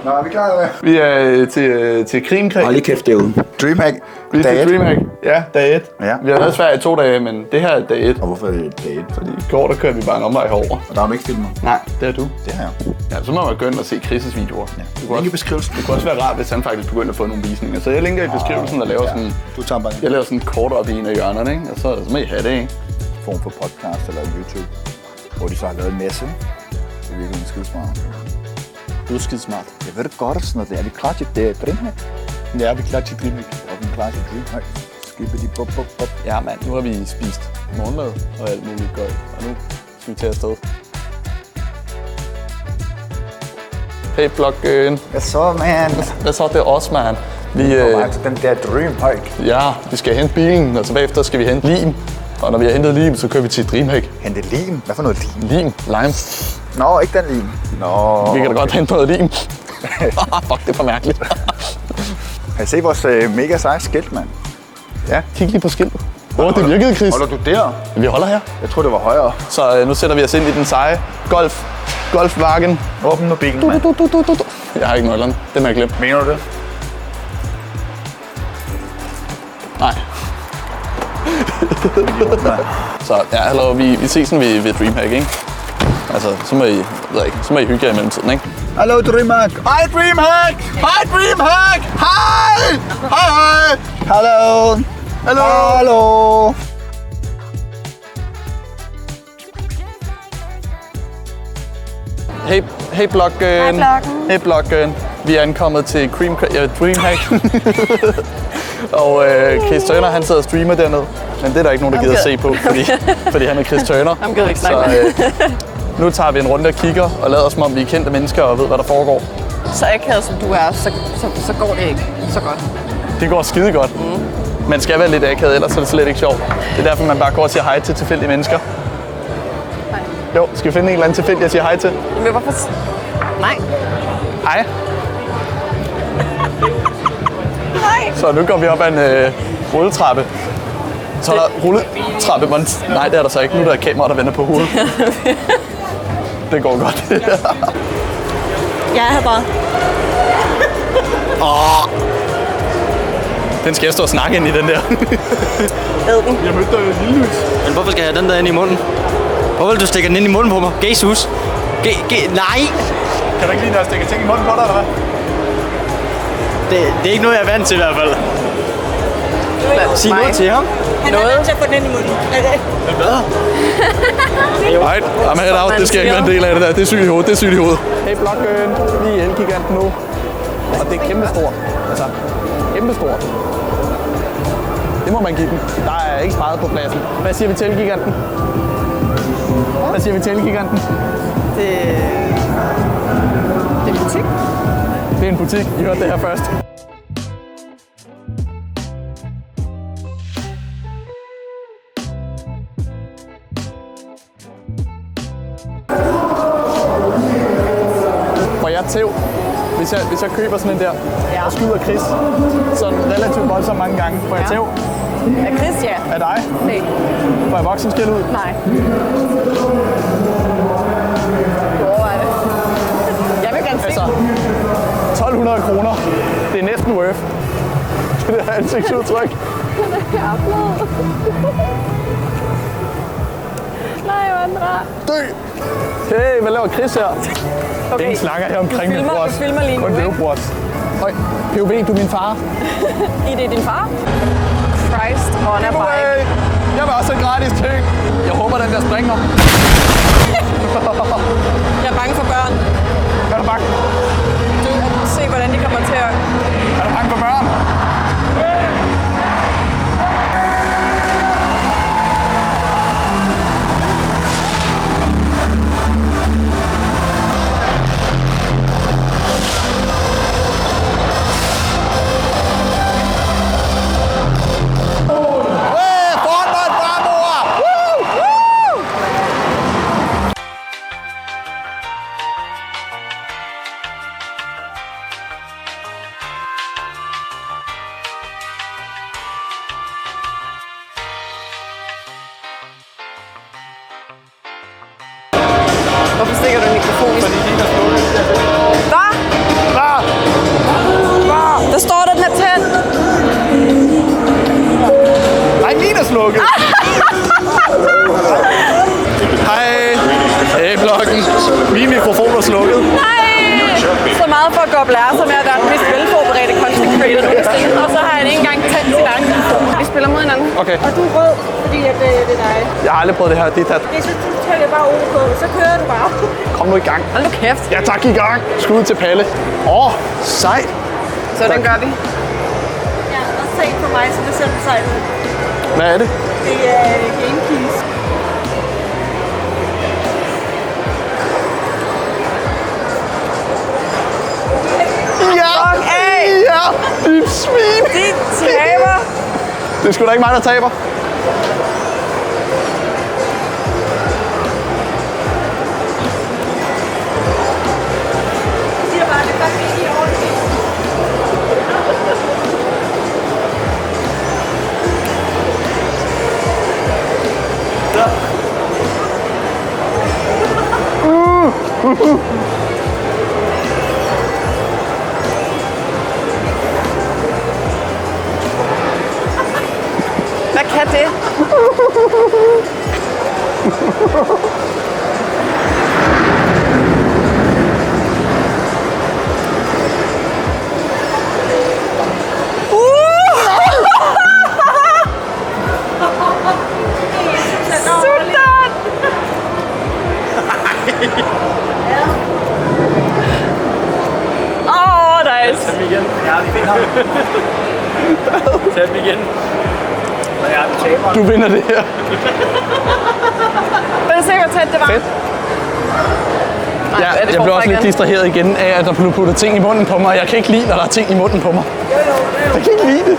Nå, er vi klar eller hvad? Vi er til Krimkrig. Hold lige kæft derude. Dreamhack. Vi er til Dreamhack. Ja, dag 1. Ja. Vi har været i Sverige i 2 dage, men det her er dag 1. Og hvorfor er det dag 1? Fordi i går, der kørte vi bare en omvej herover. Og der har du ikke filmet? Nej, det er du. Det har jeg. Ja, så må man gå ind og se Chris' videoer. Ja. Link i beskrivelsen. Det kunne også være rart, hvis han faktisk begyndte at få nogle visninger. Så jeg linker i beskrivelsen og laver sådan... Du tager bare Jeg laver sådan kort op i en af hjørnerne, ikke? Og så må I have det, ikke? form for podcast eller YouTube, hvor de så har lavet en masse. Det er virkelig skidesmart. Du er skidesmart. Jeg ved det godt, sådan noget. Er vi klar til Dreamhack? Ja, vi er klar til Dreamhack. Er vi klar til Dreamhack? Skibidi bop bop bop. Ja, mand. Nu har vi spist morgenmad og alt muligt godt. Og nu skal vi tage afsted. Hey, blokken. Hvad så, man? Hvad så? Det er os, man. Vi den der Dreamhack. Ja, vi skal hente bilen, og så bagefter skal vi hente lim. Og når vi har hentet lim, så kører vi til Dreamhack. Hente lim? Hvad for noget lim? Lime. Nå, ikke den lim. Nå. Vi kan da godt hente noget lim. Fuck, det er for mærkeligt. Kan I se vores mega seje skilt, mand? Ja, kig lige på skiltet. Det virkede, Chris. Holder du der? Vi holder her. Jeg tror det var højere. Så nu sætter vi os ind i den seje Golfwagen. Åbn nu bilen, mand. Jeg har ikke nøglerne. Dem har jeg glemt. Mener du det? Nej. Så ja, hallo, vi ses sådan ved Dreamhack, ikke? Altså, så må I hygge jer i mellemtiden, ikke? Hallo Dreamhack! Hej Dreamhack! Hej Dreamhack! Hej! Hej hej! Hallo! Hallo! Hallo! Hey blokken. Hej blokken. Hey blokken. Vi er ankommet til Dreamhack. Og Chris Turner, han sidder og streamer dernede. Men det er der ikke nogen, der gider at se på, fordi han er Chris Turner. Ham gider ikke snakke med. Nu tager vi en runde og kigger og lader som om vi er kendte mennesker og ved, hvad der foregår. Så akavet som du er, så går det ikke så godt. Det går skide godt. Man skal være lidt akavet, ellers er det slet ikke sjovt. Det er derfor, man bare går og siger hej til tilfældige mennesker. Nej. Jo, skal vi finde en eller anden tilfældig at sige hej til? Men hvorfor? Nej. Hej. Nej. Så nu går vi op ad en rulletrappe. Så er der rulletrappe. Nej, det er der så ikke. Nu er der kamera, der vender på hovedet. Det går godt. Jeg er her bare. Den skal jeg stå og snakke ind i, den der. Æd den. Jeg mødte dig jo lille lys. Men hvorfor skal jeg have den der ind i munden? Hvorfor vil du stikke den ind i munden på mig? Jesus. Nej! Kan du ikke lide, når jeg stikker ting i munden på dig, eller hvad? Det er ikke noget, jeg er vant til i hvert fald. Sig noget til ham. Han er nødt til at få den ind i munden. Men hvad? Nej, det skal ikke være en del af det der. Det er sygt i hovedet, det er sygt i hovedet. Hey, blokken. Lige i Elgiganten nu. Og det er kæmpestort. Altså, kæmpestort. Det må man give den. Der er ikke sparet på pladsen. Hvad siger vi til Elgiganten? Hvad siger vi til Elgiganten? Det er en butik. Det er en butik. I hørte det her først. Får jeg tæv, hvis jeg køber sådan en der, og skyder Chris sådan relativt voldsomt mange gange? Får jeg tæv? Er Chris, ja. Af dig? Nej. Får jeg voksenskæld ud? Nej. Jeg vil gerne se. Altså, 1200 kroner. Det er næsten worth. Det der ansigtsudtryk. Nej, hvor er den rar. Dø! Hey, hvad laver Chris her? Okay. Ingen snakker her omkring min brors. Du filmer lige nu, Kun ikke? døvbrors. Høj, POV, du er min far. Det er din far? Christ, hvor han er bare ikke. Jeg vil også have gratis ting. Jeg håber, den der springer. Jeg er bange for børn. Er du bange? Se, hvordan de kommer til at... Er du bange for børn? går og blærer sig med at være den mest velforberedte content creator nogensinde. Og så har han ikke engang tændt sin egen mikrofon. Vi spiller mod hinanden. Okay. Og du er rød, fordi at, det er dig. Jeg har aldrig prøvet det her. Det er dat. Det synes du trykker bare over på, så kører du bare. Kom nu i gang. Hold nu kæft. Ja tak, i gang. Skud til Palle. Sejt. Så den gør vi. Ja, og se på mig, så det ser du sejt ud. Hvad er det? Det er Game Keys. Ja! Ja! Dit svin! Dit taber. Det er sgu da ikke mig, der taber. Jeg siger bare, det er bare ikke i orden. Hvad kan det? Nice. Tag dem igen. Ja, vi vinder. Tag dem igen. Ja, vi taber. Du vinder det her. Var det sikkert tæt, det var? Fedt. Nej, Ja, er det jeg blev forfra også lidt igen? distraheret igen af, at der blev puttet ting i munden på mig. Jeg kan ikke lide, når der er ting i munden på mig. Jeg kan ikke lide det.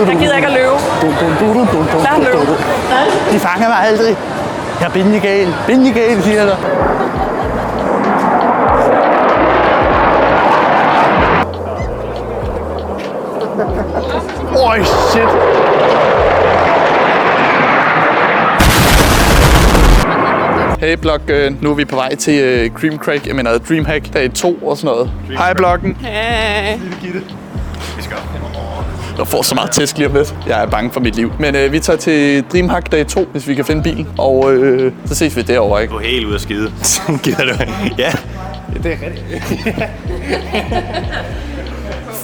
Jeg gider ikke at løbe. Lad ham løbe. De fanger mig aldrig. Jeg er bindegal. Bindegal, siger der. Oj, shit. Hey blog, nu er vi på vej til Cream Crack, jeg mener Dreamhack dag 2 og sådan noget. Hej bloggen. Hey. Jeg får så meget tæsk lige om lidt. Jeg er bange for mit liv. Men vi tager til Dreamhack dag 2, hvis vi kan finde bilen. Og så ses vi derovre, ikke? Du er helt ude at skide. Gider du? Ja. Det er rigtigt.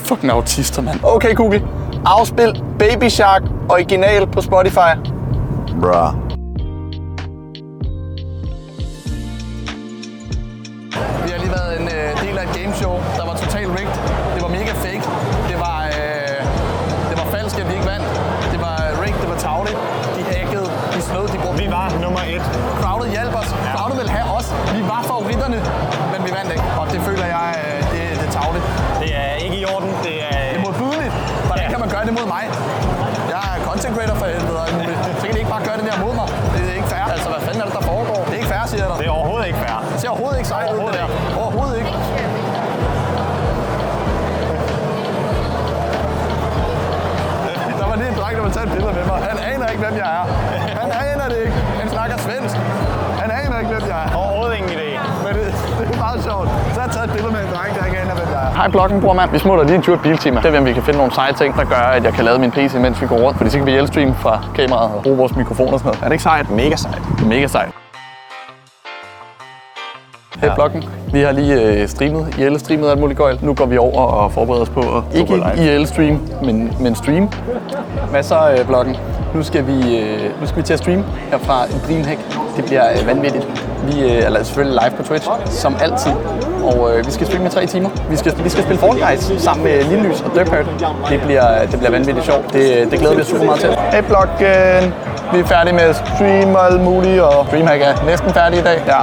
Fucking autister, mand. Okay, Google. Afspil Baby Shark original på Spotify. Bruh. Vi har lige været en del af et gameshow, der var totalt rigged. Det var mega fake. Det var falsk, at vi ikke vandt. Det var rigged, det var tavligt. De hackede, de snød, de brugte. Vi var nummer 1. Crowded hjalp os. Ja. Crowded ville have os. Vi var favoritterne, men vi vandt ikke. Og det føler jeg, det er tavligt. Det er ikke i orden. Det er... Det er modbydeligt. Hvordan kan man gøre det mod mig? Jeg er content creator for helvede og alt muligt. Så kan de ikke bare gøre det der mod mig. Det er ikke fair. Altså, hvad fanden er det, der foregår? Det er ikke fair, siger jeg dig. Det er overhovedet ikke fair. Det ser overhovedet ikke sejt ud, det der. Overhovedet ikke. Der var lige en dreng, der ville tage et billede med mig. Han aner ikke, hvem jeg er. Han aner det ikke. Han snakker svensk. Han aner ikke, hvem jeg er. Overhovedet ingen idé. Men det er meget sjovt. Så har jeg taget et billede med en dreng, der ikke aner, hvem jeg er. Hej bloggen, bror mand. Vi smutter lige en tur Biltema. Det er, om vi kan finde nogle seje ting, der gør, at jeg kan lade min PC, mens vi går rundt. Fordi så kan vi hjælpestream fra kameraet og bruge vores mikrofon og sådan noget. Er det ikke sejt? Mega sejt. Mega sejt. Hey bloggen. Vi har lige streamet, IL-streamet alt muligt gøjl. Nu går vi over og forbereder os på at ikke IL-stream, men stream. Hvad så bloggen? Nu skal vi til at streame herfra en Dreamhack. Det bliver vanvittigt. Vi er selvfølgelig live på Twitch, som altid. Og vi skal streame i 3 timer. Vi skal spille Fall Guys sammen med Lillys og Dirkhurt. Det bliver vanvittigt sjovt. Det glæder vi os super meget til. Hey bloggen. Vi er færdige med at streame og alt muligt, og Dreamhack er næsten færdig i dag. Ja.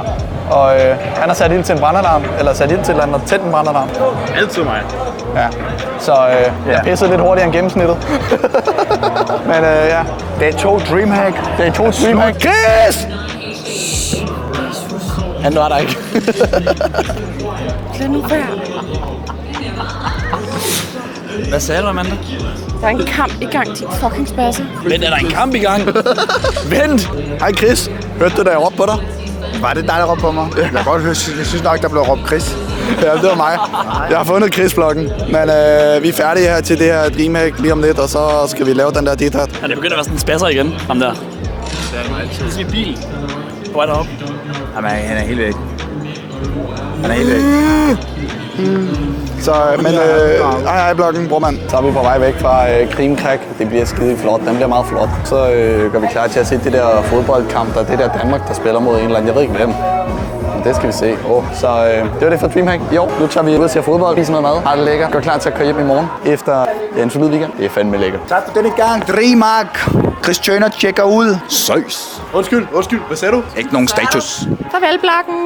Og han har sat ild til en brandalarm, eller sat ild til, at han har tændt en brandalarm. Altid mig. Ja, så jeg pissede lidt hurtigere end gennemsnittet. Men ja, dag 2 Dreamhack. Dag 2 Dreamhack. Chris! Han var der ikke. Lad nu være. Hvad sagde du, Amanda? Der er en kamp i gang, din fucking spasser. Men er der en kamp i gang? Vent! Hej Chris. Hørte du, da jeg råbte på dig? Var det dig, der råbte på mig? Jeg kan godt høre, jeg synes nok, der blev råbt Chris. Ja, det var mig. Jeg har fundet Chris-blokken. Men vi er færdige her til det her DreamHack lige om lidt, og så skal vi lave den der dit-hat. Ja, det begynder at være sådan en spasser igen, ham der. Det er nu altid. Det er sin bil. På vej derop. Jamen, han er helt væk. Han er helt væk. Så, men hej blokken, brormand. Så er vi på vej væk fra Creamcrack. Det bliver skide flot. Den bliver meget flot. Så går vi klar til at se det der fodboldkamp, der det der Danmark, der spiller mod en eller anden. Jeg ved ikke hvem. Men det skal vi se. Så det var det for DreamHack. Jo, nu tager vi ud og ser fodbold, spiser noget mad, har det lækkert. Går klar til at køre hjem i morgen efter en solid weekend. Det er fandme lækkert. Tak for denne gang. DreamHack. Chris Tjøner tjekker ud. Søs. Undskyld. Hvad sagde du? Ikke nogen status. Farvel, blokken.